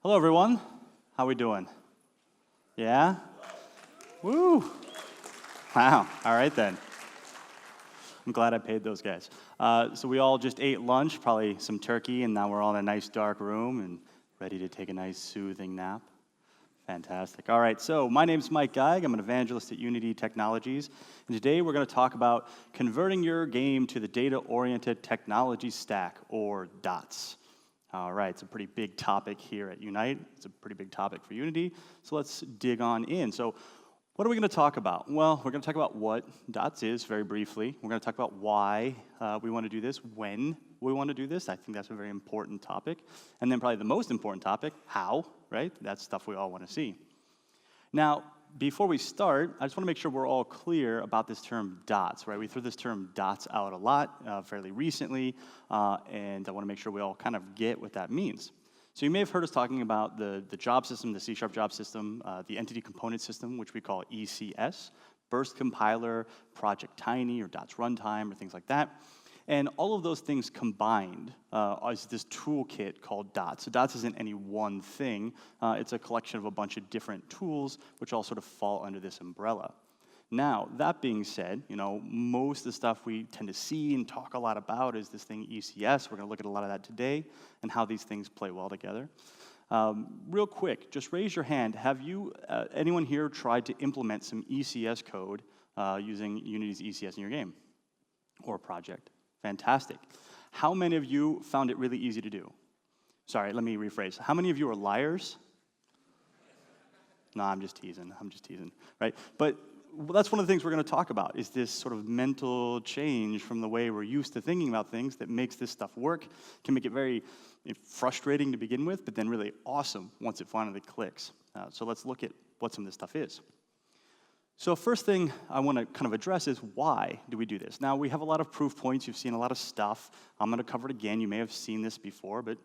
Hello, everyone. How we doing? Yeah? Woo! Wow. All right, then. I'm glad I paid those guys. So we all just ate lunch, probably some turkey, and now we're all in a nice dark room and ready to take a nice soothing nap. Fantastic. All right, so my name's Mike Geig. I'm an evangelist at Unity Technologies, and today we're going to talk about converting your game to the data-oriented technology stack, or DOTS. All right, it's a pretty big topic here at Unite. It's a pretty big topic for Unity, so let's dig on in. So what are we going to talk about? Well, we're going to talk about what DOTS is very briefly. We're going to talk about why we want to do this, when we want to do this. I think that's a very important topic. And then probably the most important topic, how, right? That's stuff we all want to see. Now, before we start, I just want to make sure we're all clear about this term DOTS, right? We threw this term DOTS out a lot fairly recently, and I want to make sure we all kind of get what that means. So you may have heard us talking about the job system, the C# job system, the entity component system, which we call ECS, burst compiler, Project Tiny, or DOTS runtime, or things like that. And all of those things combined is this toolkit called DOTS. So DOTS isn't any one thing. It's a collection of a bunch of different tools, which all sort of fall under this umbrella. Now, that being said, most of the stuff we tend to see and talk a lot about is this thing ECS. We're going to look at a lot of that today and how these things play well together. Real quick, just raise your hand. Have you, anyone here, tried to implement some ECS code using Unity's ECS in your game or project? Fantastic. How many of you found it really easy to do? Sorry, let me rephrase. How many of you are liars? No, I'm just teasing, right? But that's one of the things we're going to talk about, is this sort of mental change from the way we're used to thinking about things that makes this stuff work, can make it very frustrating to begin with, but then really awesome once it finally clicks. So let's look at what some of this stuff is. So first thing I want to kind of address is, why do we do this? Now, we have a lot of proof points. You've seen a lot of stuff. I'm going to cover it again. You may have seen this before, but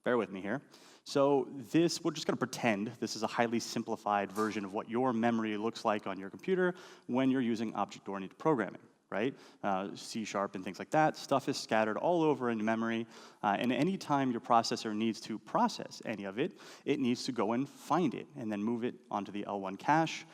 bear with me here. So this, we're just going to pretend this is a highly simplified version of what your memory looks like on your computer when you're using object-oriented programming, right? C# and things like that. Stuff is scattered all over in memory, and any time your processor needs to process any of it, it needs to go and find it and then move it onto the L1 cache,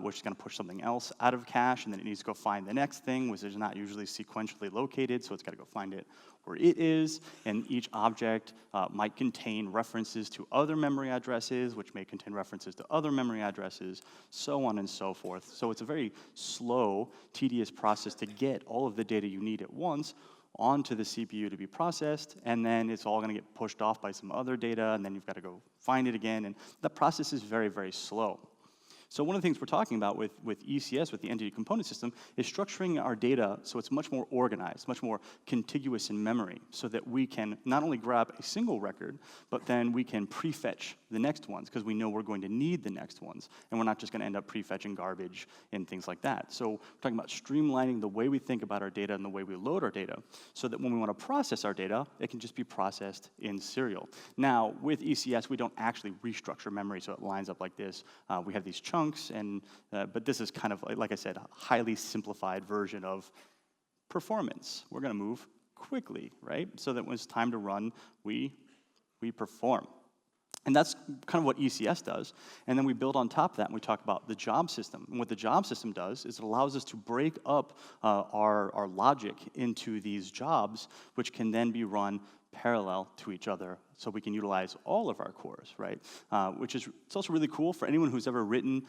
which is going to push something else out of cache, and then it needs to go find the next thing, which is not usually sequentially located, so it's got to go find it where it is, and each object might contain references to other memory addresses, which may contain references to other memory addresses, so on and so forth. So it's a very slow, tedious process to get all of the data you need at once onto the CPU to be processed, and then it's all going to get pushed off by some other data, and then you've got to go find it again, and the process is very, very slow. So one of the things we're talking about with ECS, with the entity component system, is structuring our data so it's much more organized, much more contiguous in memory, so that we can not only grab a single record, but then we can prefetch the next ones, because we know we're going to need the next ones, and we're not just going to end up prefetching garbage and things like that. So we're talking about streamlining the way we think about our data and the way we load our data, so that when we want to process our data, it can just be processed in serial. Now, with ECS, we don't actually restructure memory so it lines up like this. We have these chunks, but this is kind of, like I said, a highly simplified version of performance. We're going to move quickly, right? So that when it's time to run, we perform. And that's kind of what ECS does. And then we build on top of that, and we talk about the job system. And what the job system does is it allows us to break up our logic into these jobs, which can then be run parallel to each other, so we can utilize all of our cores, right? It's also really cool for anyone who's ever written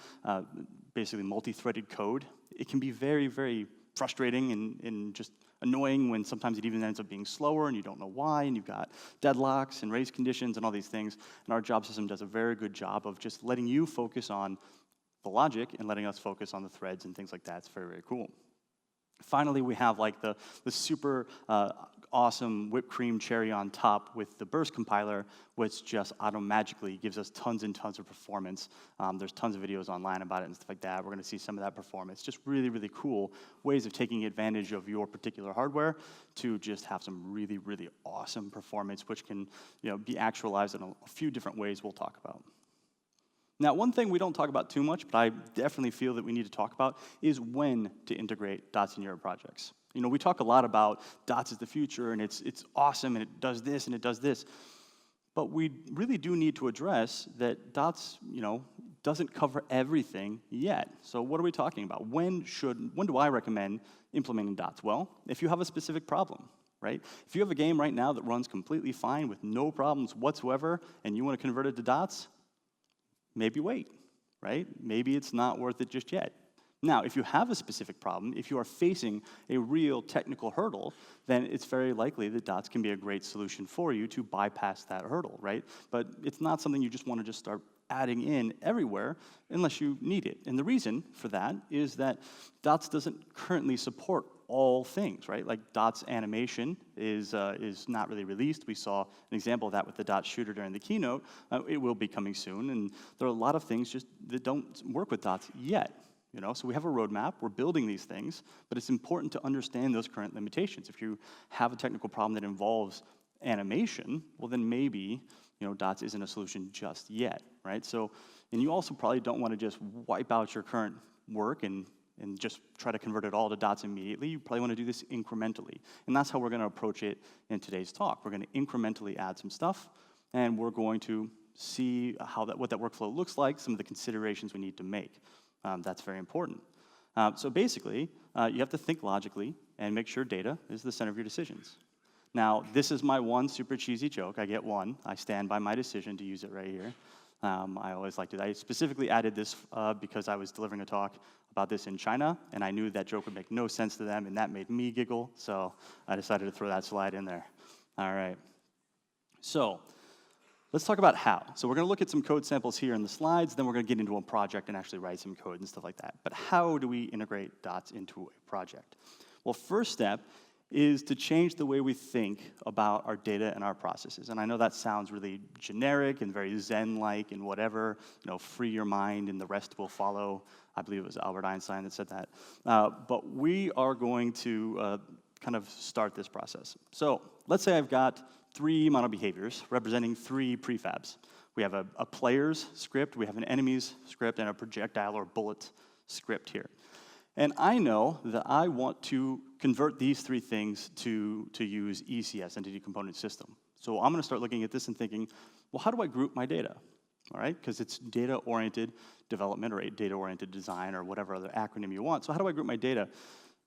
basically multi-threaded code. It can be very, very frustrating and just annoying when sometimes it even ends up being slower and you don't know why, and you've got deadlocks and race conditions and all these things. And our job system does a very good job of just letting you focus on the logic and letting us focus on the threads and things like that. It's very, very cool. Finally, we have like the super awesome whipped cream cherry on top with the burst compiler, which just auto-magically gives us tons and tons of performance. There's tons of videos online about it and stuff like that. We're going to see some of that performance. Just really, really cool ways of taking advantage of your particular hardware to just have some really, really awesome performance, which can be actualized in a few different ways we'll talk about. Now, one thing we don't talk about too much, but I definitely feel that we need to talk about, is when to integrate DOTS in your projects. We talk a lot about DOTS is the future, and it's awesome, and it does this, and it does this. But we really do need to address that dots, doesn't cover everything yet. So what are we talking about? When do I recommend implementing dots? Well, if you have a specific problem, right? If you have a game right now that runs completely fine with no problems whatsoever, and you want to convert it to dots, maybe wait, right? Maybe it's not worth it just yet. Now, if you have a specific problem, if you are facing a real technical hurdle, then it's very likely that dots can be a great solution for you to bypass that hurdle, right? But it's not something you just want to just start adding in everywhere unless you need it. And the reason for that is that dots doesn't currently support all things, right? Like dots animation is not really released. We saw an example of that with the dot shooter during the keynote. It will be coming soon, and there are a lot of things just that don't work with dots yet. So we have a roadmap, we're building these things, but it's important to understand those current limitations. If you have a technical problem that involves animation, well then maybe, dots isn't a solution just yet, right? So, and you also probably don't want to just wipe out your current work and just try to convert it all to dots immediately. You probably want to do this incrementally. And that's how we're going to approach it in today's talk. We're going to incrementally add some stuff, and we're going to see what that workflow looks like, some of the considerations we need to make. That's very important. So basically, you have to think logically and make sure data is the center of your decisions. Now, this is my one super cheesy joke. I get one. I stand by my decision to use it right here. I always like to. I specifically added this because I was delivering a talk about this in China, and I knew that joke would make no sense to them, and that made me giggle, so I decided to throw that slide in there. All right. So let's talk about how. So we're going to look at some code samples here in the slides, then we're going to get into a project and actually write some code and stuff like that. But how do we integrate dots into a project? Well, first step is to change the way we think about our data and our processes. And I know that sounds really generic and very Zen-like and whatever, free your mind and the rest will follow. I believe it was Albert Einstein that said that. But we are going to kind of start this process. So let's say I've got 3 model behaviors representing 3 prefabs. We have a player's script, we have an enemy's script, and a projectile or bullet script here. And I know that I want to convert these 3 things to use ECS, Entity Component System. So I'm going to start looking at this and thinking, well, how do I group my data? All right, because it's data-oriented development or data-oriented design or whatever other acronym you want. So how do I group my data?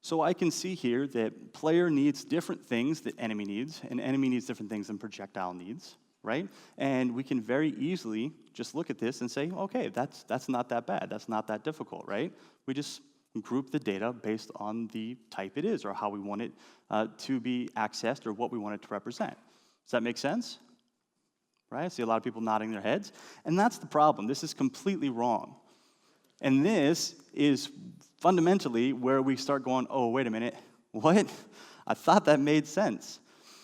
So I can see here that player needs different things that enemy needs, and enemy needs different things than projectile needs, right? And we can very easily just look at this and say, okay, that's not that bad. That's not that difficult, right? We just group the data based on the type it is or how we want it to be accessed or what we want it to represent. Does that make sense? Right? I see a lot of people nodding their heads. And that's the problem. This is completely wrong. And this is fundamentally where we start going, oh, wait a minute, what? I thought that made sense.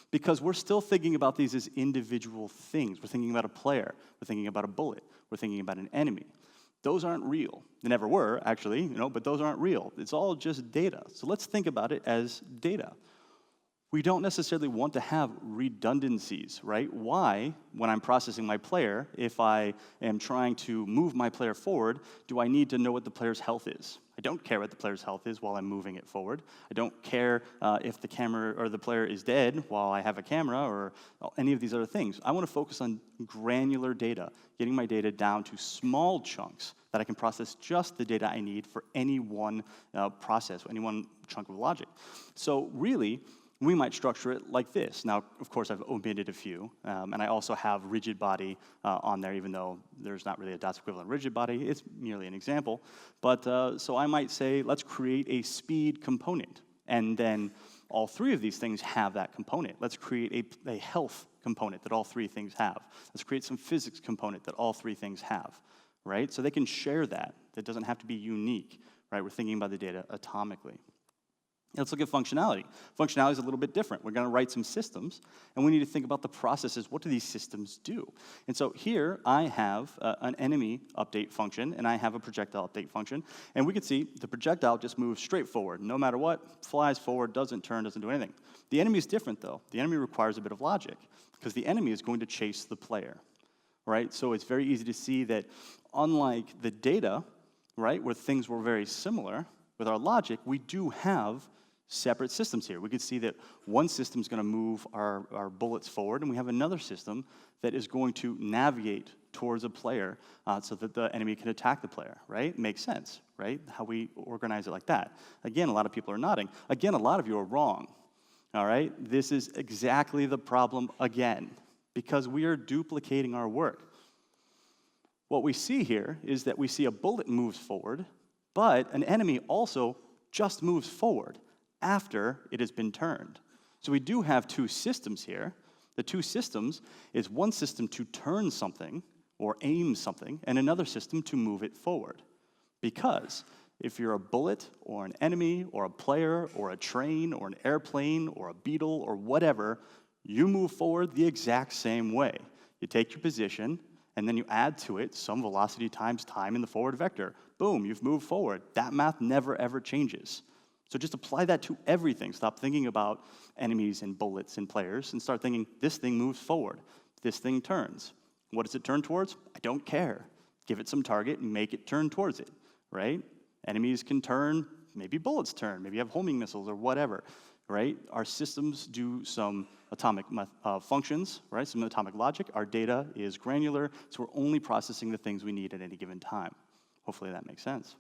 Because we're still thinking about these as individual things. We're thinking about a player. We're thinking about a bullet. We're thinking about an enemy. Those aren't real. They never were, actually, but those aren't real. It's all just data. So let's think about it as data. We don't necessarily want to have redundancies, right? Why, when I'm processing my player, if I am trying to move my player forward, do I need to know what the player's health is? I don't care what the player's health is while I'm moving it forward. I don't care if the camera or the player is dead while I have a camera or any of these other things. I want to focus on granular data, getting my data down to small chunks that I can process just the data I need for any one process, any one chunk of logic. So really, we might structure it like this. Now, of course, I've omitted a few, and I also have rigid body on there, even though there's not really a dots equivalent rigid body. It's merely an example. But so I might say, let's create a speed component, and then all 3 of these things have that component. Let's create a health component that all 3 things have. Let's create some physics component that all 3 things have, right? So they can share that. That doesn't have to be unique, right? We're thinking about the data atomically. Let's look at functionality. Functionality is a little bit different. We're going to write some systems, and we need to think about the processes. What do these systems do? And so here I have an enemy update function, and I have a projectile update function. And we can see the projectile just moves straight forward. No matter what, flies forward, doesn't turn, doesn't do anything. The enemy is different, though. The enemy requires a bit of logic, because the enemy is going to chase the player, right? So it's very easy to see that unlike the data, right, where things were very similar, with our logic, we do have separate systems here. We could see that one system is going to move our bullets forward, and we have another system that is going to navigate towards a player so that the enemy can attack the player, right? Makes sense, right? How we organize it like that. Again, a lot of people are nodding. Again, a lot of you are wrong, all right? This is exactly the problem again, because we are duplicating our work. What we see here is that we see a bullet moves forward, but an enemy also just moves forward after it has been turned. So we do have two systems here. The two systems is one system to turn something or aim something, and another system to move it forward. Because if you're a bullet or an enemy or a player or a train or an airplane or a beetle or whatever, you move forward the exact same way. You take your position, and then you add to it some velocity times time in the forward vector. Boom, you've moved forward. That math never, ever changes. So just apply that to everything. Stop thinking about enemies and bullets and players and start thinking, this thing moves forward. This thing turns. What does it turn towards? I don't care. Give it some target and make it turn towards it, right? Enemies can turn, maybe bullets turn, maybe you have homing missiles or whatever, right? Our systems do some atomic functions, right? Some atomic logic. Our data is granular, so we're only processing the things we need at any given time. Hopefully that makes sense.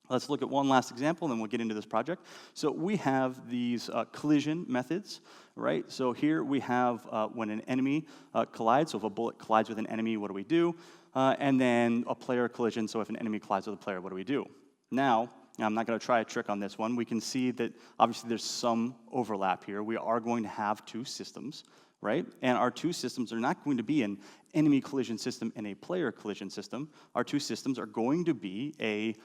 Let's look at one last example, and then we'll get into this project. So we have these collision methods, right? So here we have when an enemy collides. So if a bullet collides with an enemy, what do we do? And then a player collision. So if an enemy collides with a player, what do we do? Now, I'm not going to try a trick on this one. We can see that obviously there's some overlap here. We are going to have two systems, right? And our two systems are not going to be an enemy collision system and a player collision system. Our two systems are going to be a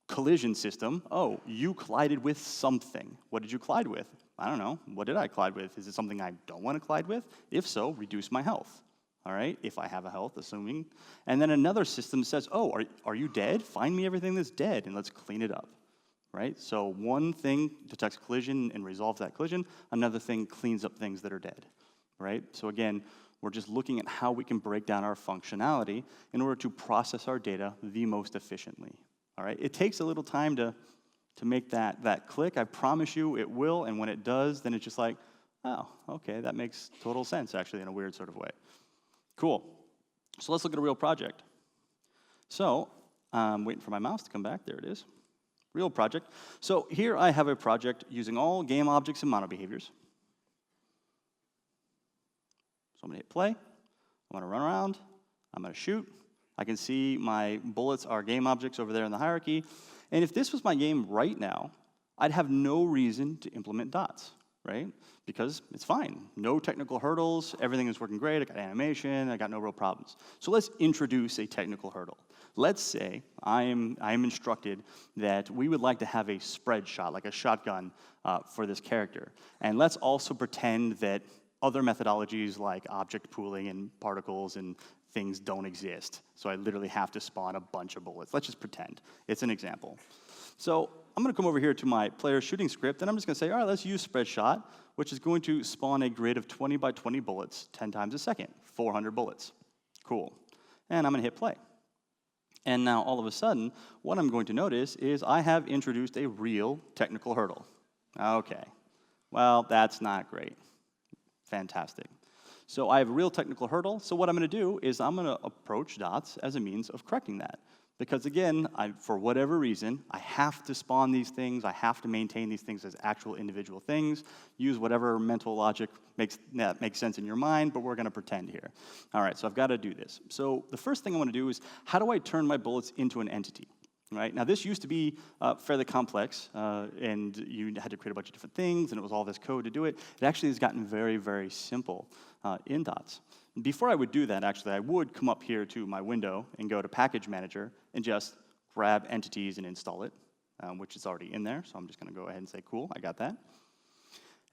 collision system. Oh, you collided with something. What did you collide with? I don't know. What did I collide with? Is it something I don't want to collide with? If so, reduce my health. All right, if I have a health, assuming. And then another system says, oh, are you dead? Find me everything that's dead, and let's clean it up, right? So one thing detects collision and resolves that collision. Another thing cleans up things that are dead, right? So again, we're just looking at how we can break down our functionality in order to process our data the most efficiently, all right? It takes a little time to make that click. I promise you it will, and when it does, then it's just like, oh, okay, that makes total sense, actually, in a weird sort of way. Cool. So let's look at a real project. So I'm waiting for my mouse to come back. There it is. Real project. So here I have a project using all game objects and mono behaviors. So I'm going to hit play. I'm going to run around. I'm going to shoot. I can see my bullets are game objects over there in the hierarchy. And if this was my game right now, I'd have no reason to implement dots, right? Because it's fine. No technical hurdles. Everything is working great. I got animation. I got no real problems. So let's introduce a technical hurdle. Let's say I am instructed that we would like to have a spread shot, like a shotgun for this character. And let's also pretend that other methodologies like object pooling and particles and things don't exist. So I literally have to spawn a bunch of bullets. Let's just pretend. It's an example. So I'm going to come over here to my player shooting script, and I'm just going to say, all right, let's use spread shot, which is going to spawn a grid of 20 by 20 bullets 10 times a second, 400 bullets. Cool. And I'm going to hit play. And now, all of a sudden, what I'm going to notice is I have introduced a real technical hurdle. Okay. Well, that's not great. Fantastic. So I have a real technical hurdle. So what I'm going to do is I'm going to approach dots as a means of correcting that. Because again, for whatever reason, I have to spawn these things. I have to maintain these things as actual individual things. Use whatever mental logic makes sense in your mind, but we're going to pretend here. All right, so I've got to do this. So the first thing I want to do is, how do I turn my bullets into an entity? Right? Now, this used to be fairly complex, and you had to create a bunch of different things, and it was all this code to do it. It actually has gotten very, very simple in dots. Before I would do that, actually, I would come up here to my window and go to Package Manager and just grab entities and install it, which is already in there. So I'm just going to go ahead and say, cool, I got that.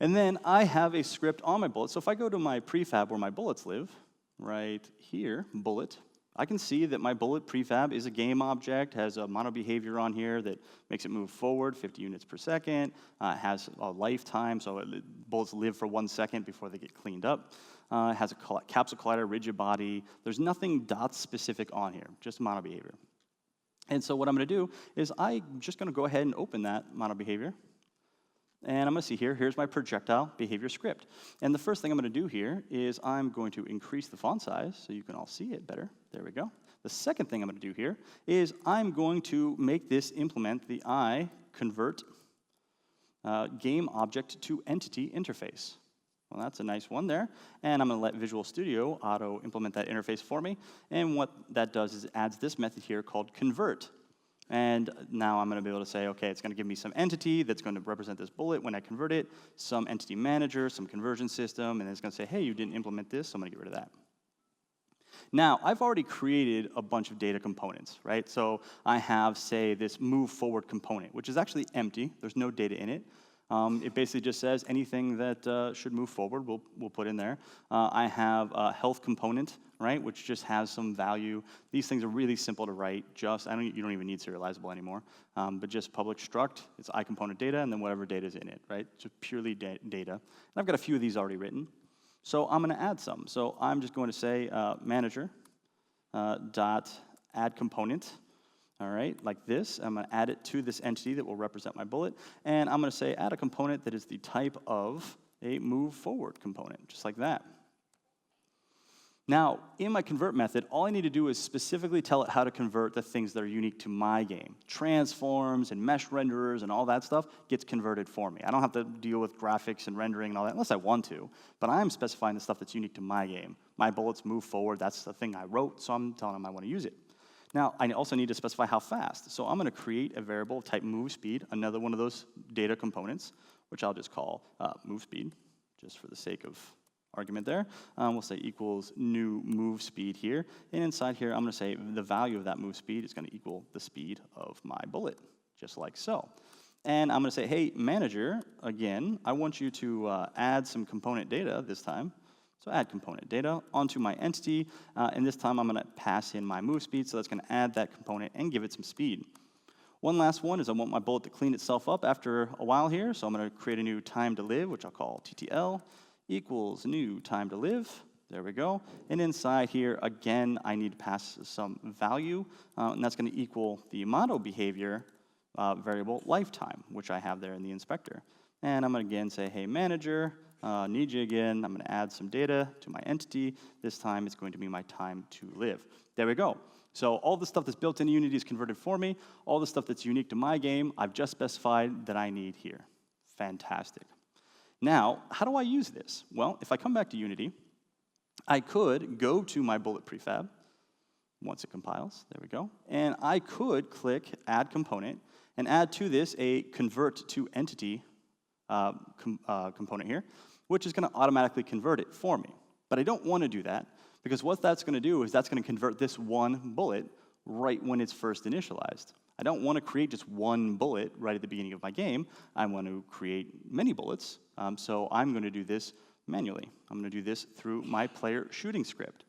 And then I have a script on my bullets. So if I go to my prefab where my bullets live, right here, bullet, I can see that my bullet prefab is a game object, has a mono behavior on here that makes it move forward 50 units per second, has a lifetime, so bullets live for 1 second before they get cleaned up. Has a capsule collider, rigid body. There's nothing dot specific on here, just mono behavior. And so what I'm going to do is I'm just going to go ahead and open that mono behavior. And I'm going to see here, here's my projectile behavior script. And the first thing I'm going to do here is I'm going to increase the font size so you can all see it better. There we go. The second thing I'm going to do here is I'm going to make this implement the convert game object to entity interface. Well, that's a nice one there. And I'm going to let Visual Studio auto implement that interface for me. And what that does is it adds this method here called convert. And now I'm going to be able to say, okay, it's going to give me some entity that's going to represent this bullet when I convert it, some entity manager, some conversion system, and it's going to say, hey, you didn't implement this, so I'm going to get rid of that. Now, I've already created a bunch of data components, right? So I have, say, this move forward component, which is actually empty. There's no data in it. It basically just says anything that should move forward, we'll put in there. I have a health component, right, which just has some value. These things are really simple to write. You don't even need serializable anymore. But just public struct, it's iComponent data, and then whatever data is in it, right? Just purely data. And I've got a few of these already written. So I'm going to add some. So I'm just going to say manager dot add component. All right, like this. I'm going to add it to this entity that will represent my bullet. And I'm going to say add a component that is the type of a move forward component, just like that. Now, in my convert method, all I need to do is specifically tell it how to convert the things that are unique to my game. Transforms and mesh renderers and all that stuff gets converted for me. I don't have to deal with graphics and rendering and all that, unless I want to. But I'm specifying the stuff that's unique to my game. My bullets move forward. That's the thing I wrote, so I'm telling them I want to use it. Now, I also need to specify how fast. So I'm going to create a variable type move speed, another one of those data components, which I'll just call move speed, just for the sake of argument there. We'll say equals new move speed here. And inside here, I'm going to say the value of that move speed is going to equal the speed of my bullet, just like so. And I'm going to say, hey, manager, again, I want you to add some component data this time. So add component data onto my entity, and this time I'm going to pass in my move speed, so that's going to add that component and give it some speed. One last one is I want my bullet to clean itself up after a while here, so I'm going to create a new time to live, which I'll call TTL, equals new time to live. There we go. And inside here, again, I need to pass some value, and that's going to equal the model behavior variable lifetime, which I have there in the inspector. And I'm going to again say, hey, manager, need you again. I'm going to add some data to my entity. This time it's going to be my time to live. There we go. So all the stuff that's built into Unity is converted for me. All the stuff that's unique to my game, I've just specified that I need here. Fantastic. Now, how do I use this? Well, if I come back to Unity, I could go to my bullet prefab once it compiles. There we go. And I could click Add Component and add to this a Convert to Entity component here, which is going to automatically convert it for me. But I don't want to do that, because what that's going to do is that's going to convert this one bullet right when it's first initialized. I don't want to create just one bullet right at the beginning of my game. I want to create many bullets, so I'm going to do this manually. I'm going to do this through my player shooting script.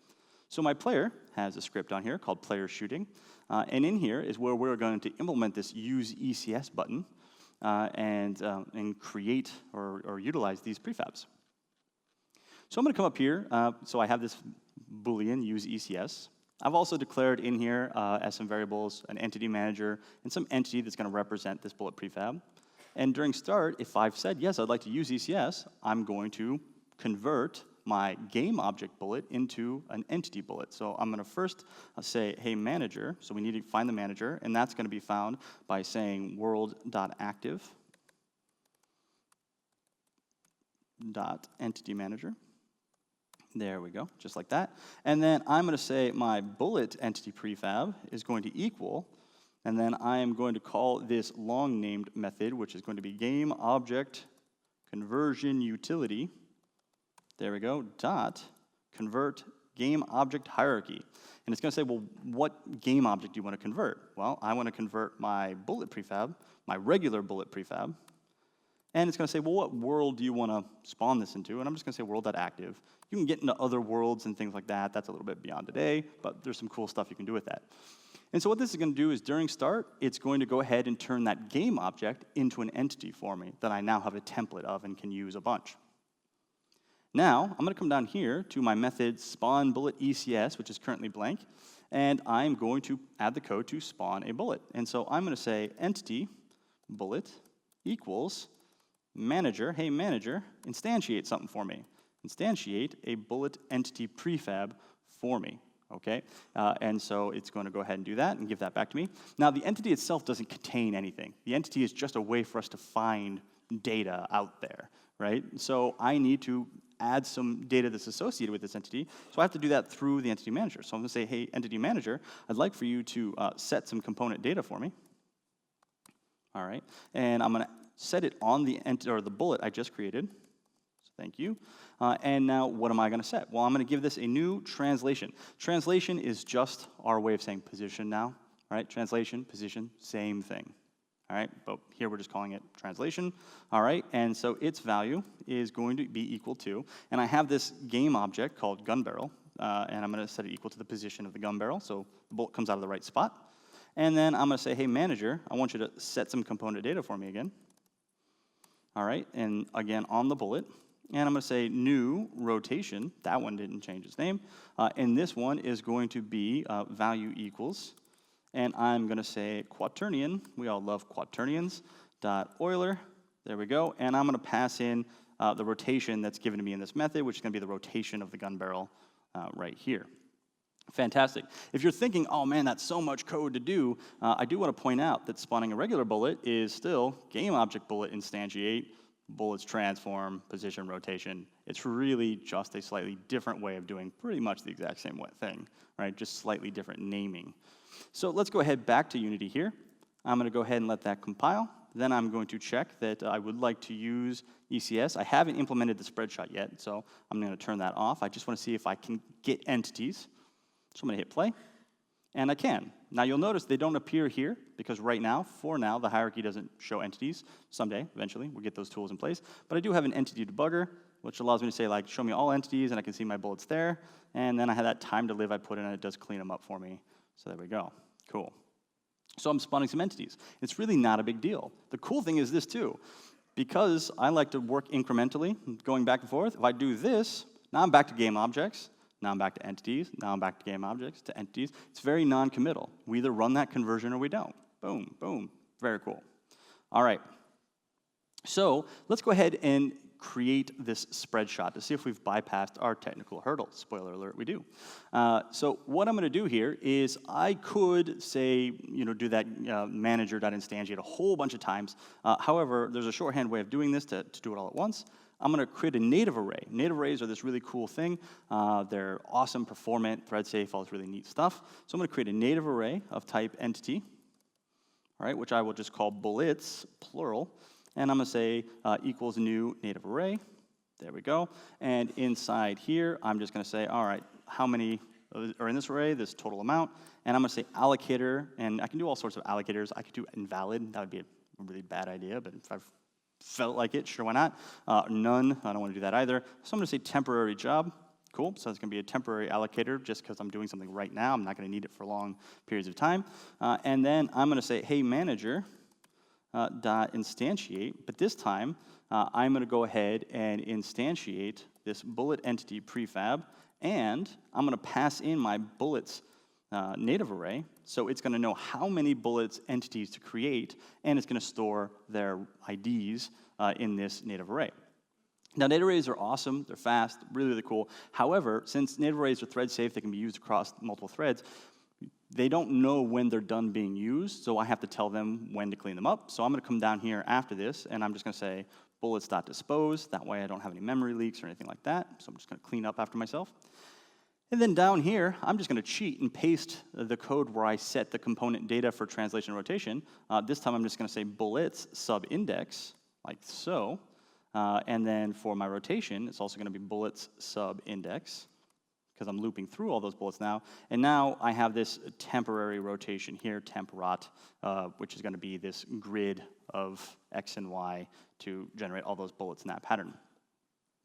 So my player has a script on here called player shooting, and in here is where we're going to implement this use ECS button and create or utilize these prefabs. So I'm going to come up here. So I have this Boolean use ECS. I've also declared in here as some variables an entity manager and some entity that's going to represent this bullet prefab. And during start, if I've said, yes, I'd like to use ECS, I'm going to convert my game object bullet into an entity bullet. So I'm going to first say, hey, manager. So we need to find the manager, and that's going to be found by saying world.active.entity manager. There we go, just like that. And then I'm going to say my bullet entity prefab is going to equal, and then I am going to call this long-named method, which is going to be game object conversion utility. There we go, dot convert game object hierarchy. And it's going to say, well, what game object do you want to convert? Well, I want to convert my bullet prefab, my regular bullet prefab. And it's going to say, well, what world do you want to spawn this into? And I'm just going to say world.active. You can get into other worlds and things like that. That's a little bit beyond today, but there's some cool stuff you can do with that. And so what this is going to do is during start, it's going to go ahead and turn that game object into an entity for me that I now have a template of and can use a bunch. Now, I'm going to come down here to my method spawn bullet ECS, which is currently blank, and I'm going to add the code to spawn a bullet. And so I'm going to say entity bullet equals manager, hey manager, instantiate something for me. Instantiate a bullet entity prefab for me, okay? And so it's going to go ahead and do that and give that back to me. Now, the entity itself doesn't contain anything. The entity is just a way for us to find data out there, right? So I need to add some data that's associated with this entity, so I have to do that through the entity manager. So I'm going to say, hey, entity manager, I'd like for you to set some component data for me. All right, and I'm going to set it on the the bullet I just created. So thank you. And now what am I going to set? Well, I'm going to give this a new translation. Translation is just our way of saying position now, right? Translation, position, same thing. All right, but here we're just calling it translation. All right, and so its value is going to be equal to, and I have this game object called gun barrel, and I'm going to set it equal to the position of the gun barrel, so the bullet comes out of the right spot. And then I'm going to say, hey, manager, I want you to set some component data for me again. All right, and again on the bullet. And I'm going to say new rotation. That one didn't change its name. And this one is going to be value equals. And I'm going to say quaternion. We all love quaternions. Dot Euler. There we go. And I'm going to pass in the rotation that's given to me in this method, which is going to be the rotation of the gun barrel right here. Fantastic. If you're thinking, oh man, that's so much code to do, I do want to point out that spawning a regular bullet is still game object bullet instantiate, bullets transform, position rotation. It's really just a slightly different way of doing pretty much the exact same thing, right? Just slightly different naming. So let's go ahead back to Unity here. I'm going to go ahead and let that compile. Then I'm going to check that I would like to use ECS. I haven't implemented the spread shot yet, so I'm going to turn that off. I just want to see if I can get entities. So I'm going to hit play, and I can. Now you'll notice they don't appear here, because right now, for now, the hierarchy doesn't show entities. Someday, eventually, we'll get those tools in place. But I do have an entity debugger, which allows me to say, like, show me all entities, and I can see my bullets there. And then I have that time to live I put in, and it does clean them up for me. So there we go. Cool. So I'm spawning some entities. It's really not a big deal. The cool thing is this, too. Because I like to work incrementally, going back and forth, if I do this, now I'm back to game objects. Now I'm back to entities. Now I'm back to game objects, to entities. It's very non-committal. We either run that conversion or we don't. Boom, boom. Very cool. All right. So let's go ahead and create this spread shot to see if we've bypassed our technical hurdle. Spoiler alert, we do. So what I'm going to do here is I could say, do that manager.instantiate a whole bunch of times. However, there's a shorthand way of doing this to do it all at once. I'm going to create a native array. Native arrays are this really cool thing. They're awesome, performant, thread safe, all this really neat stuff. So I'm going to create a native array of type entity, all right, which I will just call bullets, plural. And I'm going to say equals new native array. There we go. And inside here, I'm just going to say, all right, how many are in this array, this total amount. And I'm going to say allocator. And I can do all sorts of allocators. I could do invalid. That would be a really bad idea, but if I've felt like it, sure, why not? None, I don't want to do that either. So I'm going to say temporary job. Cool, so it's going to be a temporary allocator just because I'm doing something right now. I'm not going to need it for long periods of time. And then I'm going to say, hey, manager, dot instantiate, but this time I'm going to go ahead and instantiate this bullet entity prefab, and I'm going to pass in my bullets native array, so it's going to know how many bullets entities to create, and it's going to store their IDs in this native array. Now, native arrays are awesome. They're fast, really, really cool. However, since native arrays are thread safe, they can be used across multiple threads. They don't know when they're done being used, so I have to tell them when to clean them up. So I'm going to come down here after this, and I'm just going to say bullets.dispose. That way I don't have any memory leaks or anything like that. So I'm just going to clean up after myself. And then down here, I'm just going to cheat and paste the code where I set the component data for translation and rotation. This time I'm just going to say bullets subindex, like so. And then for my rotation, it's also going to be bullets subindex, because I'm looping through all those bullets now. And now I have this temporary rotation here, temp rot, which is going to be this grid of X and Y to generate all those bullets in that pattern.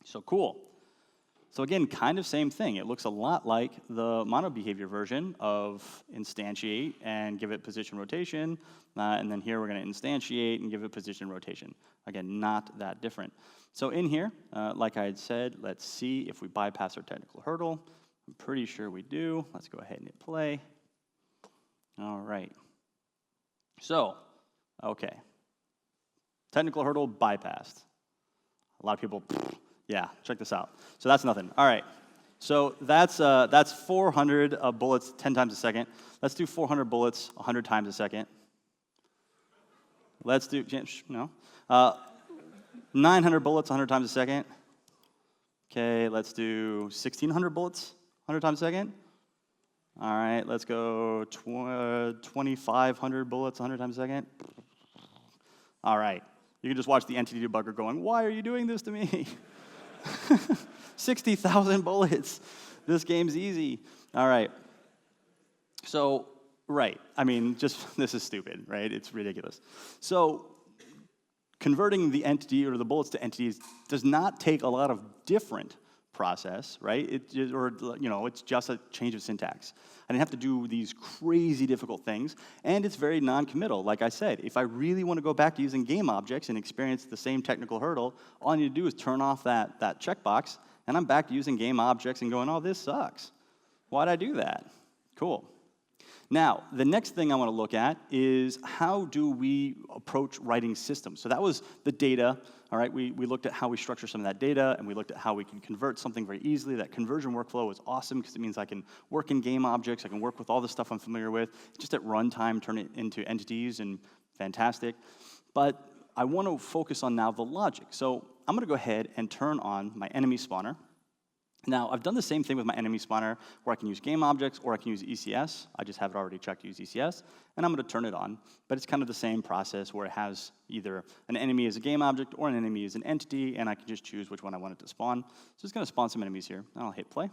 So cool. So again, kind of same thing. It looks a lot like the mono behavior version of instantiate and give it position rotation. And then here we're going to instantiate and give it position rotation. Again, not that different. So in here, like I had said, let's see if we bypass our technical hurdle. I'm pretty sure we do. Let's go ahead and hit play. All right. So, okay. Technical hurdle bypassed. A lot of people, yeah, check this out. So that's nothing. All right. So that's 400 bullets 10 times a second. Let's do 400 bullets 100 times a second. Let's do, no. 900 bullets 100 times a second. Okay, let's do 1,600 bullets 100 times a second. All right, let's go 2,500 bullets 100 times a second. All right, you can just watch the entity debugger going, why are you doing this to me? 60,000 bullets. This game's easy. All right. So, right, I mean, just, this is stupid, right? It's ridiculous. So, converting the entity or the bullets to entities does not take a lot of different process, right? It's just a change of syntax. I didn't have to do these crazy difficult things, and it's very non-committal. Like I said, if I really want to go back to using game objects and experience the same technical hurdle, all I need to do is turn off that checkbox, and I'm back to using game objects and going, oh, this sucks. Why'd I do that? Cool. Now, the next thing I want to look at is how do we approach writing systems? So that was the data, all right? We looked at how we structure some of that data, and we looked at how we can convert something very easily. That conversion workflow is awesome because it means I can work in game objects, I can work with all the stuff I'm familiar with, just at runtime, turn it into entities, and fantastic. But I want to focus on now the logic. So I'm going to go ahead and turn on my enemy spawner. Now, I've done the same thing with my enemy spawner where I can use game objects or I can use ECS. I just have it already checked to use ECS, and I'm going to turn it on. But it's kind of the same process where it has either an enemy as a game object or an enemy as an entity, and I can just choose which one I want it to spawn. So it's going to spawn some enemies here. I'll hit play.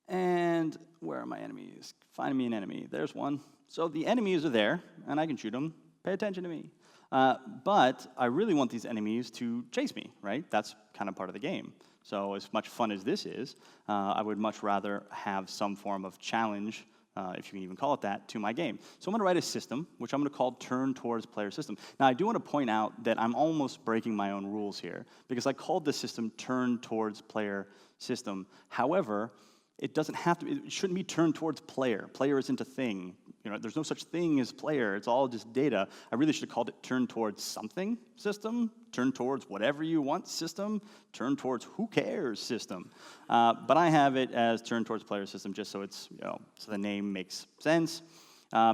And where are my enemies? Find me an enemy. There's one. So the enemies are there, and I can shoot them. Pay attention to me. But I really want these enemies to chase me, right? That's kind of part of the game. So as much fun as this is, I would much rather have some form of challenge, if you can even call it that, to my game. So I'm going to write a system, which I'm going to call turn towards player system. Now, I do want to point out that I'm almost breaking my own rules here, because I called this system turn towards player system. However, it doesn't have to, it shouldn't be turned towards player. Player isn't a thing. There's no such thing as player. It's all just data. I really should have called it turn towards something system, turn towards whatever you want system, turn towards who cares system. But I have it as turn towards player system just so it's, so the name makes sense.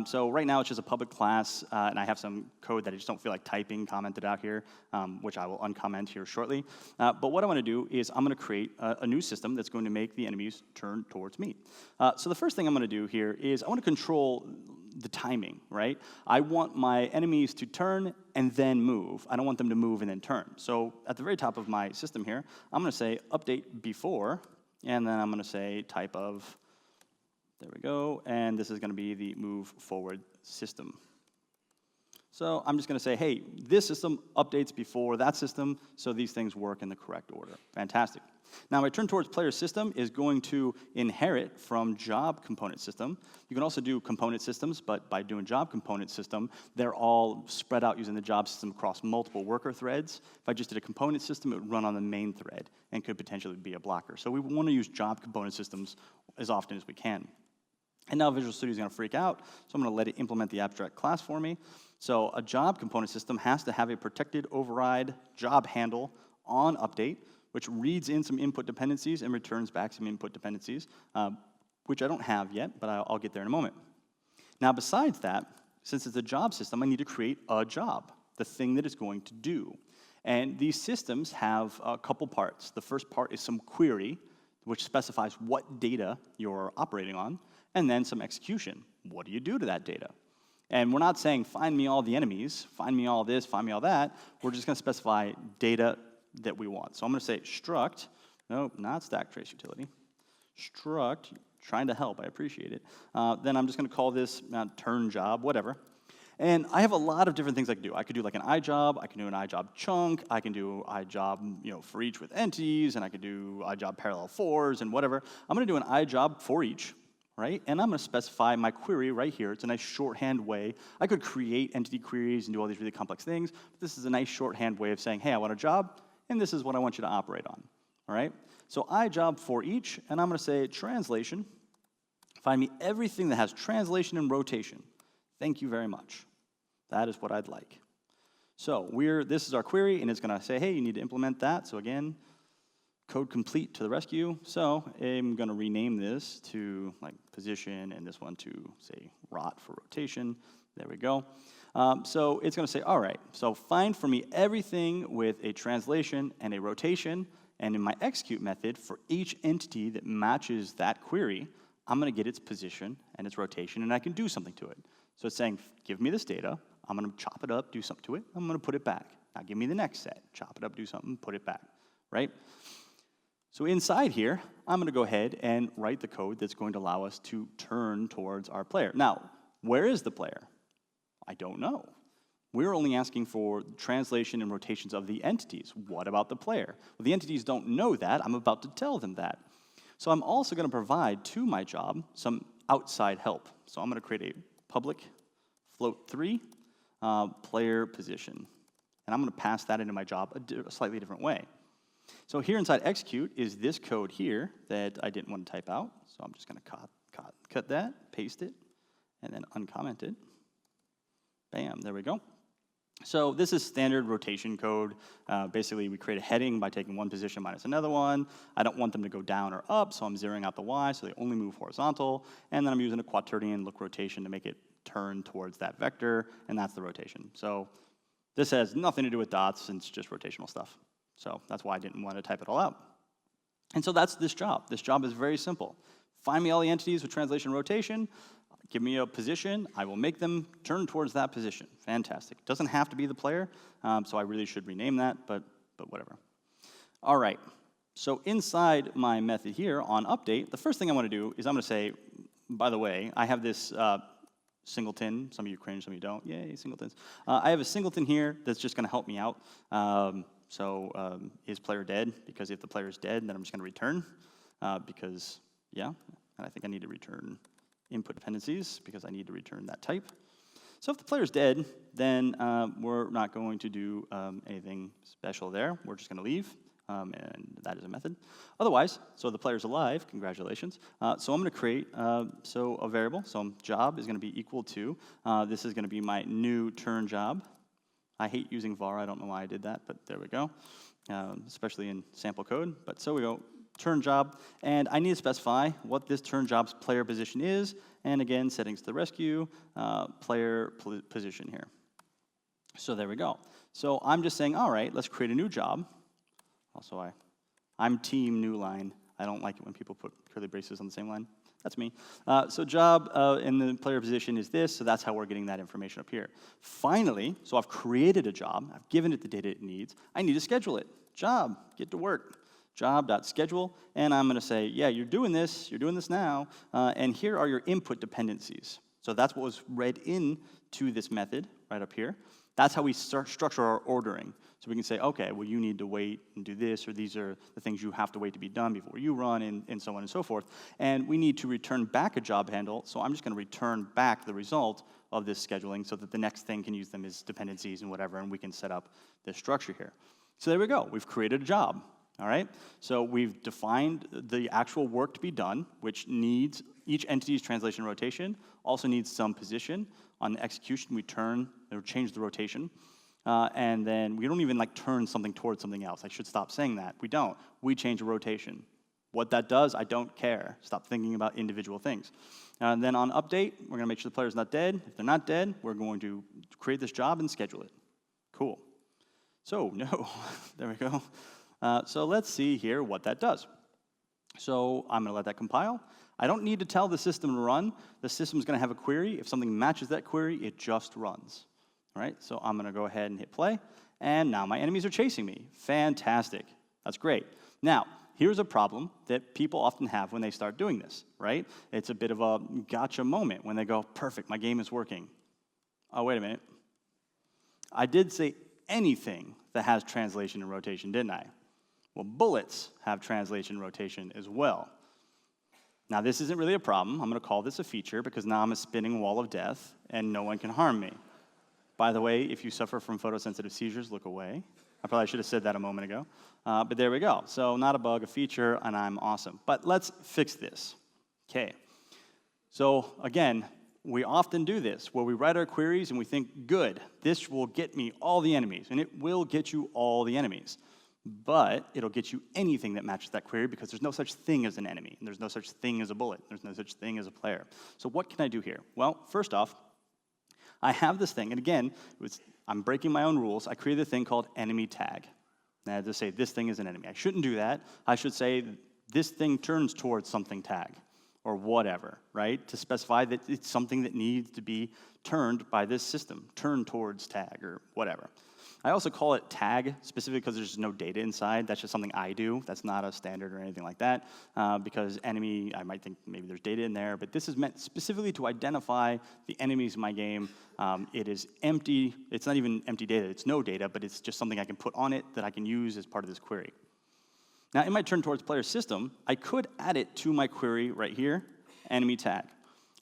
So right now it's just a public class, and I have some code that I just don't feel like typing commented out here, which I will uncomment here shortly. But what I want to do is I'm going to create a new system that's going to make the enemies turn towards me. So the first thing I'm going to do here is I want to control the timing, right? I want my enemies to turn and then move. I don't want them to move and then turn. So at the very top of my system here, I'm going to say update before, and then I'm going to say type of, there we go, and this is going to be the move forward system. So I'm just going to say, hey, this system updates before that system, so these things work in the correct order. Fantastic. Now, my turn towards player system is going to inherit from job component system. You can also do component systems, but by doing job component system, they're all spread out using the job system across multiple worker threads. If I just did a component system, it would run on the main thread and could potentially be a blocker. So we want to use job component systems as often as we can. And now Visual Studio is going to freak out, so I'm going to let it implement the abstract class for me. So a job component system has to have a protected override job handle on update, which reads in some input dependencies and returns back some input dependencies, which I don't have yet, but I'll get there in a moment. Now, besides that, since it's a job system, I need to create a job, the thing that it's going to do. And these systems have a couple parts. The first part is some query, which specifies what data you're operating on, and then some execution. What do you do to that data? And we're not saying, find me all the enemies, find me all this, find me all that. We're just going to specify data that we want. So I'm going to say struct, nope, not stack trace utility, struct, trying to help, I appreciate it. Then I'm just going to call this turn job, whatever. And I have a lot of different things I can do. I could do like an iJob, I can do an iJob chunk, I can do iJob for each with entities, and I could do iJob parallel fors and whatever. I'm going to do an iJob for each, right? And I'm going to specify my query right here. It's a nice shorthand way. I could create entity queries and do all these really complex things, but this is a nice shorthand way of saying, hey, I want a job, and this is what I want you to operate on, all right? So iJob for each, and I'm going to say translation. Find me everything that has translation and rotation. Thank you very much. That is what I'd like. So this is our query, and it's going to say, hey, you need to implement that. So again, code complete to the rescue. So I'm going to rename this to like position, and this one to say rot for rotation. There we go. So it's going to say, all right, so find for me everything with a translation and a rotation, and in my execute method, for each entity that matches that query, I'm going to get its position and its rotation, and I can do something to it. So it's saying, give me this data. I'm going to chop it up, do something to it. I'm going to put it back. Now give me the next set. Chop it up, do something, put it back, right? So inside here, I'm going to go ahead and write the code that's going to allow us to turn towards our player. Now, where is the player? I don't know. We're only asking for translation and rotations of the entities. What about the player? Well, the entities don't know that. I'm about to tell them that. So I'm also going to provide to my job some outside help. So I'm going to create a public float3 player position. And I'm going to pass that into my job a slightly different way. So here inside execute is this code here that I didn't want to type out. So I'm just going to cut that, paste it, and then uncomment it. Bam, there we go. So this is standard rotation code. Basically, we create a heading by taking one position minus another one. I don't want them to go down or up, so I'm zeroing out the Y, so they only move horizontal. And then I'm using a quaternion look rotation to make it turn towards that vector, and that's the rotation. So this has nothing to do with dots, and it's just rotational stuff. So that's why I didn't want to type it all out. And so that's this job. This job is very simple. Find me all the entities with translation and rotation. Give me a position. I will make them turn towards that position. Fantastic. It doesn't have to be the player, so I really should rename that, but whatever. All right. So inside my method here on update, the first thing I want to do is I'm going to say, by the way, I have this singleton. Some of you cringe, some of you don't. Yay, singletons. I have a singleton here that's just going to help me out. Is player dead? Because if the player is dead, then I'm just going to return. Because, yeah, and I think I need to return input dependencies because I need to return that type. So if the player's dead, then we're not going to do anything special there. We're just going to leave, and that is a method. Otherwise, so the player's alive, congratulations. So I'm going to create a variable. So job is going to be equal to, this is going to be my new turn job. I hate using var. I don't know why I did that, but there we go, especially in sample code. But so we go. Turn job, and I need to specify what this turn job's player position is, and again, settings to the rescue, player position here. So there we go. So I'm just saying, all right, let's create a new job. Also, I'm team new line. I don't like it when people put curly braces on the same line. That's me. So job in the player position is this, so that's how we're getting that information up here. Finally, so I've created a job, I've given it the data it needs, I need to schedule it. Job, get to work. Job.schedule, and I'm going to say, yeah, you're doing this now, and here are your input dependencies. So that's what was read into this method right up here. That's how we structure our ordering. So we can say, okay, well, you need to wait and do this, or these are the things you have to wait to be done before you run, and so on and so forth. And we need to return back a job handle, so I'm just going to return back the result of this scheduling so that the next thing can use them as dependencies and whatever, and we can set up this structure here. So there we go. We've created a job. All right, so we've defined the actual work to be done, which needs each entity's translation and rotation, also needs some position. On the execution, we turn or change the rotation, and then we don't even like turn something towards something else. I should stop saying that. We don't. We change the rotation. What that does, I don't care. Stop thinking about individual things. And then on update, we're going to make sure the player's not dead. If they're not dead, we're going to create this job and schedule it. Cool. So, no, there we go. So let's see here what that does. So I'm going to let that compile. I don't need to tell the system to run. The system's going to have a query. If something matches that query, it just runs. All right, so I'm going to go ahead and hit play. And now my enemies are chasing me. Fantastic. That's great. Now, here's a problem that people often have when they start doing this, right? It's a bit of a gotcha moment when they go, perfect, my game is working. Oh, wait a minute. I did say anything that has translation and rotation, didn't I? Well, bullets have translation and rotation as well. Now, this isn't really a problem. I'm going to call this a feature because now I'm a spinning wall of death and no one can harm me. By the way, if you suffer from photosensitive seizures, look away. I probably should have said that a moment ago. But there we go. So not a bug, a feature, and I'm awesome. But let's fix this. Okay. So again, we often do this, where we write our queries and we think, good, this will get me all the enemies, and it will get you all the enemies. But it'll get you anything that matches that query because there's no such thing as an enemy, and there's no such thing as a bullet, there's no such thing as a player. So what can I do here? Well, first off, I have this thing, and again, I'm breaking my own rules. I created a thing called enemy tag. And I had to say this thing is an enemy. I shouldn't do that. I should say this thing turns towards something tag, or whatever, right? To specify that it's something that needs to be turned by this system, turn towards tag, or whatever. I also call it tag specifically because there's no data inside. That's just something I do. That's not a standard or anything like that. Because enemy, I might think maybe there's data in there, but this is meant specifically to identify the enemies in my game. It is empty. It's not even empty data. It's no data, but it's just something I can put on it that I can use as part of this query. Now, in my turn towards player system, I could add it to my query right here, enemy tag.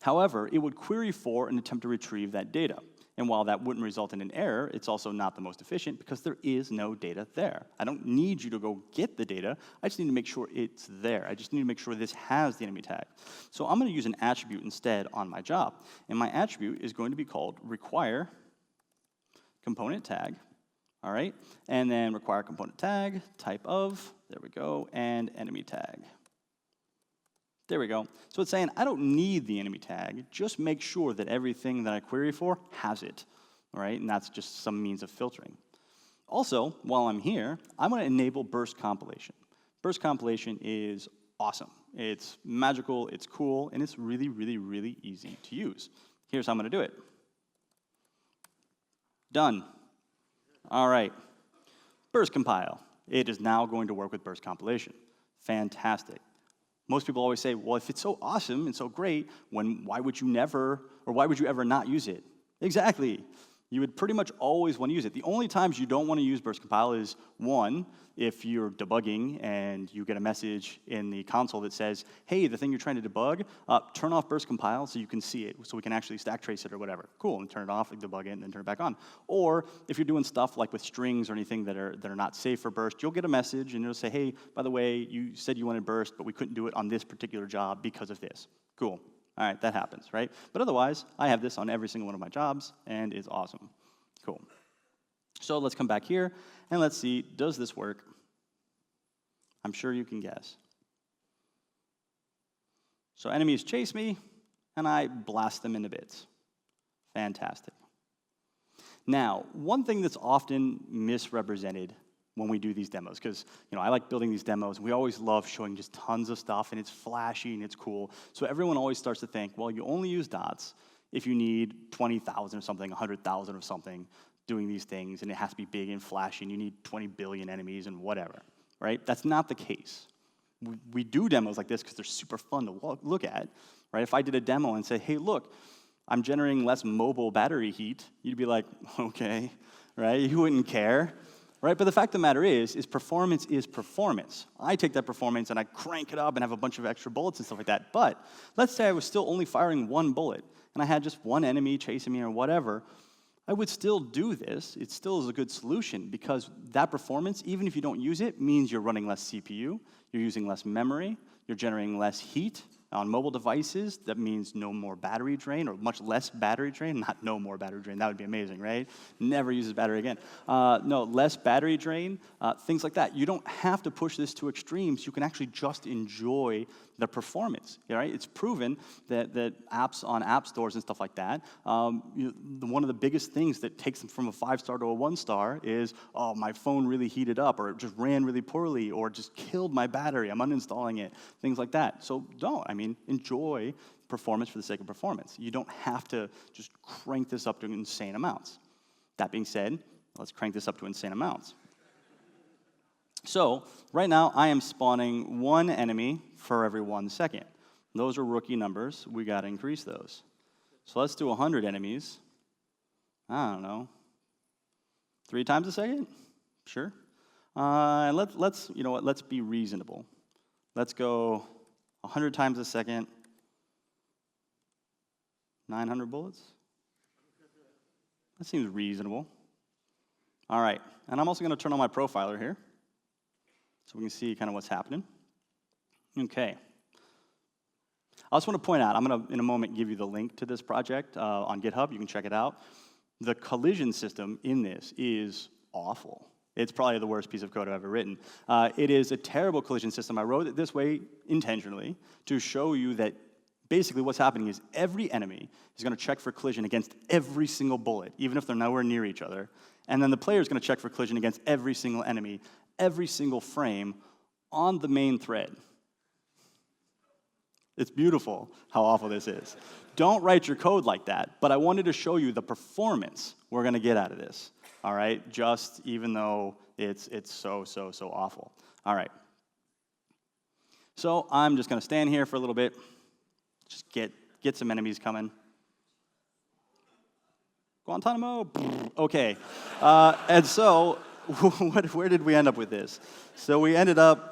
However, it would query for and attempt to retrieve that data. And while that wouldn't result in an error, it's also not the most efficient because there is no data there. I don't need you to go get the data. I just need to make sure it's there. I just need to make sure this has the enemy tag. So I'm going to use an attribute instead on my job. And my attribute is going to be called require component tag. All right? And then require component tag, type of, there we go, and enemy tag. There we go. So it's saying, I don't need the enemy tag. Just make sure that everything that I query for has it. All right? And that's just some means of filtering. Also, while I'm here, I'm going to enable burst compilation. Burst compilation is awesome. It's magical, it's cool, and it's really, really, really easy to use. Here's how I'm going to do it. Done. All right. Burst compile. It is now going to work with burst compilation. Fantastic. Most people always say, well, if it's so awesome and so great, why would you ever not use it? Exactly. You would pretty much always want to use it. The only times you don't want to use burst compile is, one, if you're debugging and you get a message in the console that says, hey, the thing you're trying to debug, turn off burst compile so you can see it, so we can actually stack trace it or whatever. Cool, and turn it off, and debug it, and then turn it back on. Or if you're doing stuff like with strings or anything that are not safe for burst, you'll get a message and it'll say, hey, by the way, you said you wanted burst, but we couldn't do it on this particular job because of this. Cool. All right, that happens, right? But otherwise, I have this on every single one of my jobs, and it's awesome. Cool. So let's come back here, and let's see, does this work? I'm sure you can guess. So enemies chase me, and I blast them into bits. Fantastic. Now, one thing that's often misrepresented when we do these demos, because I like building these demos, and we always love showing just tons of stuff, and it's flashy, and it's cool. So everyone always starts to think, well, you only use dots if you need 20,000 or something, 100,000 or something doing these things, and it has to be big and flashy, and you need 20 billion enemies and whatever, right? That's not the case. We do demos like this because they're super fun to look at, right? If I did a demo and said, hey, look, I'm generating less mobile battery heat, you'd be like, okay, right? You wouldn't care. Right? But the fact of the matter is performance is performance. I take that performance and I crank it up and have a bunch of extra bullets and stuff like that. But let's say I was still only firing one bullet and I had just one enemy chasing me or whatever, I would still do this. It still is a good solution because that performance, even if you don't use it, means you're running less CPU, you're using less memory, you're generating less heat. On mobile devices, that means no more battery drain, or much less battery drain. Not no more battery drain, that would be amazing, right? Never uses battery again. No, less battery drain, things like that. You don't have to push this to extremes. You can actually just enjoy the performance, right? It's proven that apps on app stores and stuff like that, one of the biggest things that takes them from a 5-star to a 1-star is, oh, my phone really heated up, or it just ran really poorly, or just killed my battery, I'm uninstalling it, things like that. So enjoy performance for the sake of performance. You don't have to just crank this up to insane amounts. That being said, let's crank this up to insane amounts. So right now, I am spawning one enemy for every 1 second. Those are rookie numbers. We got to increase those. So let's do 100 enemies. I don't know, 3 times a second? Sure. And let's be reasonable. Let's go 100 times a second, 900 bullets? That seems reasonable. All right, and I'm also going to turn on my profiler here so we can see kind of what's happening. Okay. I also want to point out, I'm going to, in a moment, give you the link to this project on GitHub. You can check it out. The collision system in this is awful. It's probably the worst piece of code I've ever written. It is a terrible collision system. I wrote it this way intentionally to show you that basically what's happening is every enemy is going to check for collision against every single bullet, even if they're nowhere near each other. And then the player is going to check for collision against every single enemy, every single frame on the main thread. It's beautiful how awful this is. Don't write your code like that, but I wanted to show you the performance we're going to get out of this, all right? Just even though it's so awful. All right. So I'm just going to stand here for a little bit, just get some enemies coming. Guantanamo. Okay. And so where did we end up with this? So we ended up,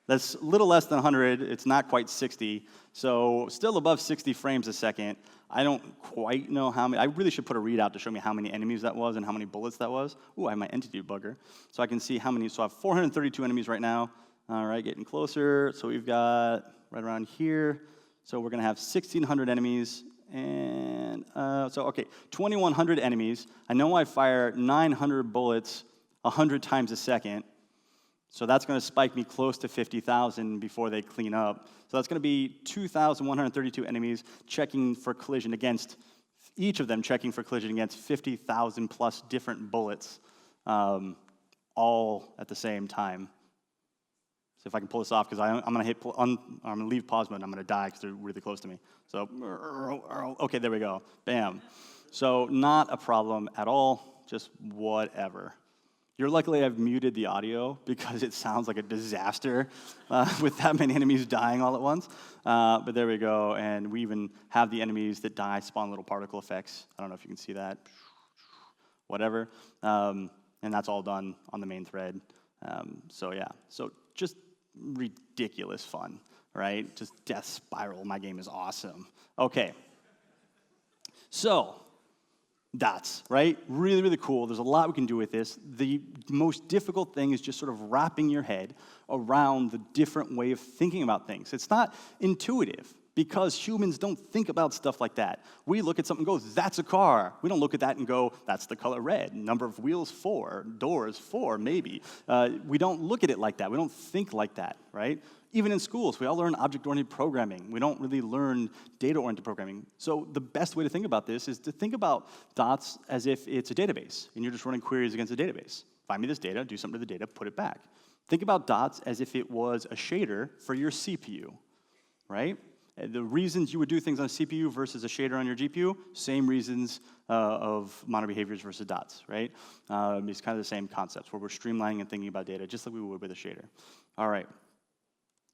that's a little less than 100. It's not quite 60. So still above 60 frames a second. I don't quite know how many. I really should put a readout to show me how many enemies that was and how many bullets that was. Ooh, I have my entity debugger. So I can see how many. So I have 432 enemies right now. All right, getting closer. So we've got right around here. So we're going to have 1,600 enemies. And 2,100 enemies. I know I fire 900 bullets 100 times a second. So that's going to spike me close to 50,000 before they clean up. So that's going to be 2,132 enemies checking for collision against, each of them checking for collision against 50,000 plus different bullets, all at the same time. So if I can pull this off, because I'm going to leave pause mode, and I'm going to die because they're really close to me. So, okay, there we go. Bam. So not a problem at all, just whatever. You're luckily I've muted the audio because it sounds like a disaster with that many enemies dying all at once. But there we go, and we even have the enemies that die spawn little particle effects. I don't know if you can see that. Whatever. And that's all done on the main thread. So yeah, so just ridiculous fun, right? Just death spiral. My game is awesome. Okay. So, dots, right? Really, really cool. There's a lot we can do with this. The most difficult thing is just sort of wrapping your head around the different way of thinking about things. It's not intuitive because humans don't think about stuff like that. We look at something and go, that's a car. We don't look at that and go, that's the color red. Number of wheels, 4. Doors, 4, maybe. We don't look at it like that. We don't think like that, right? Even in schools, we all learn object-oriented programming. We don't really learn data-oriented programming. So the best way to think about this is to think about dots as if it's a database, and you're just running queries against a database. Find me this data, do something to the data, put it back. Think about dots as if it was a shader for your CPU, right? The reasons you would do things on a CPU versus a shader on your GPU, same reasons of monitor behaviors versus dots, right? It's kind of the same concepts where we're streamlining and thinking about data just like we would with a shader. All right.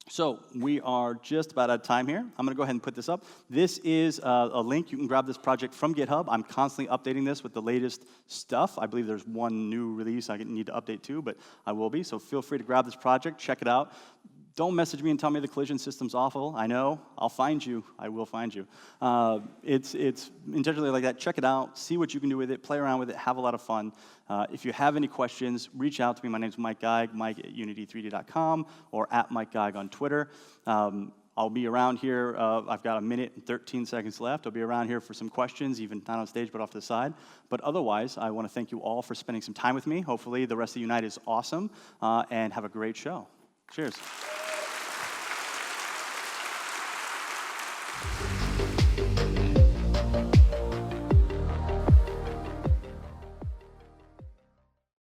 So we are just about out of time here. I'm going to go ahead and put this up. This is a link. You can grab this project from GitHub. I'm constantly updating this with the latest stuff. I believe there's one new release I need to update too, but I will be. So feel free to grab this project, check it out. Don't message me and tell me the collision system's awful. I know. I'll find you. I will find you. It's intentionally like that. Check it out. See what you can do with it. Play around with it. Have a lot of fun. If you have any questions, reach out to me. My name's Mike Geig, mike@unity3d.com, or @MikeGeig on Twitter. I'll be around here. I've got 1 minute and 13 seconds left. I'll be around here for some questions, even not on stage, but off to the side. But otherwise, I want to thank you all for spending some time with me. Hopefully, the rest of the night is awesome, and have a great show. Cheers.